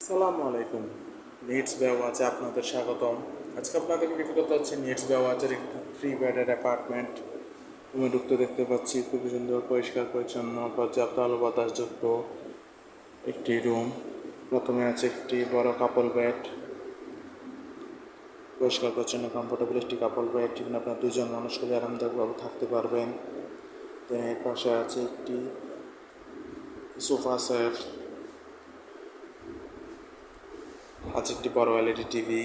আসসালামু আলাইকুম। নিডস বেওয়াচে আপনাদের স্বাগতম। আজকে আপনাদের রিভিউ করতে হচ্ছে নিডস বেওয়াচের একটি 3 বেডের অ্যাপার্টমেন্ট। রুমে ঢুকতে দেখতে পাচ্ছি খুবই সুন্দর, পরিষ্কার পরিচ্ছন্ন, পর্যাপ্ত আলো বাতাসযুক্ত একটি রুম। প্রথমে আছে একটি বড় কাপল বেড, পরিষ্কার পরিচ্ছন্ন কমফোর্টেবল একটি কাপল বেড, যেখানে আপনার দুজন মানুষ খুবই আরামদায়কভাবে থাকতে পারবেন। দেন এর পাশে আছে একটি সোফা সেট, আছে একটি বড় এলইডি টিভি,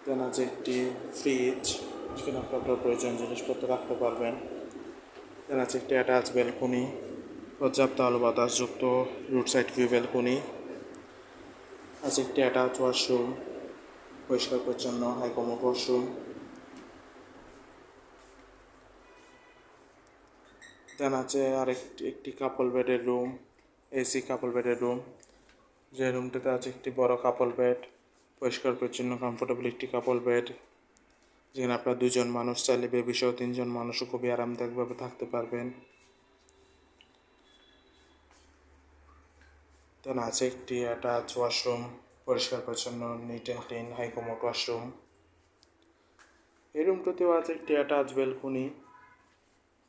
দেন আছে একটি ফ্রিজ, যেখানে আপনি আপনার প্রয়োজনীয় জিনিসপত্র রাখতে পারবেন। দেন আছে একটি অ্যাটাচ ব্যালকনি, পর্যাপ্ত আলো বাতাসযুক্ত রুট সাইড ভিউ ব্যালকনি। আছে একটি অ্যাটাচ ওয়াশরুম, পরিষ্কার পরিচ্ছন্ন হাইকমোড ওয়াশরুম। দেন আছে একটি কাপল বেডের রুম, এসি কাপল বেডের রুম। যে রুমটিতে আছে একটি বড় কাপল বেড, পরিষ্কার পরিচ্ছন্ন কমফোর্টেবল একটি কাপল বেড, যেখানে আপনার দুজন মানুষ চাইলে বেবি সহ 3জন মানুষও খুবই আরামদায়কভাবে থাকতে পারবেন। দেন আছে একটি অ্যাটাচ ওয়াশরুম, পরিষ্কার পরিচ্ছন্ন neat and clean high commode washroom. এই রুমটিতেও আছে একটি অ্যাটাচ ব্যালকনি,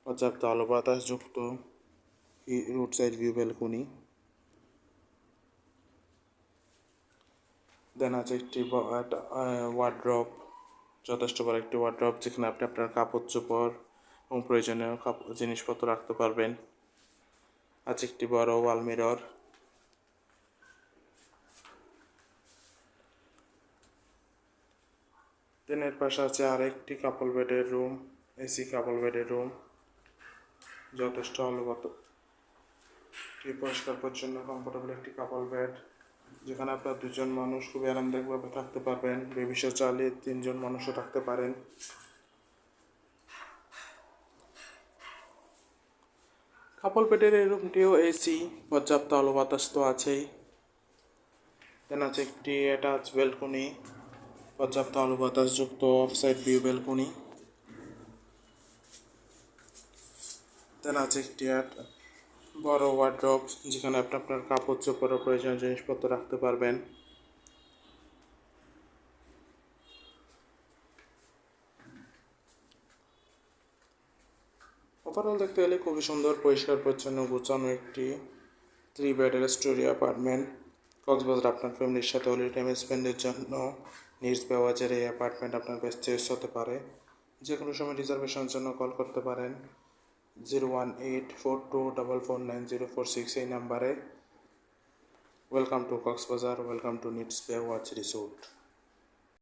পর্যাপ্ত আলো বাতাসযুক্ত রুট সাইড ভিউ ব্যালকনি। দেন আছে একটি ওয়ার্ড্রপ, যথেষ্ট বড় একটি ওয়ার্ড্রপ, যেখানে আপনি আপনার কাপড় চোপড় এবং প্রয়োজনীয় জিনিসপত্র রাখতে পারবেন। আছে একটি বড় ওয়াল মিরর। দেন এর পাশে আছে আরেকটি কাপল বেডের রুম, এসি কাপল বেডের রুম, যথেষ্ট আলোগত, পরিষ্কার পরিচ্ছন্ন কমফোর্টেবল একটি কাপল বেড, যেখানে আপনার দুজন মানুষ খুবই আরামদায়কভাবে থাকতে পারবেন। বেবি সহ চাইলে 3জন মানুষও থাকতে পারেন। কাপল বেডের এই রুমটিও এসি, পর্যাপ্ত আলো বাতাস তো আছেই। দেন আছে একটি অ্যাটাচ ব্যালকনি, পর্যাপ্ত আলো বাতাসযুক্ত অফ সাইড ভিউ ব্যালকনি। দেন আছে একটি বড় ওয়ার্ড্রপ, যেখানে আপনি আপনার কাপড় চোপড় ও প্রয়োজনীয় জিনিসপত্র রাখতে পারবেন। ওভারঅল দেখতে গেলে খুবই সুন্দর, পরিষ্কার পরিচ্ছন্ন গোছানো একটি 3 বেডের স্টোরি অ্যাপার্টমেন্ট। কক্সবাজার আপনার ফ্যামিলির সাথে হলিডে টাইম স্পেন্ডের জন্য নিডস বেওয়াচের এই অ্যাপার্টমেন্ট আপনার বেস্ট চয়েস হতে পারে। যে কোনো সময় রিজার্ভেশনের জন্য কল করতে পারেন 01842449046 এই নাম্বারে। Welcome to Cox's Bazar, welcome to needs Baywatch resort.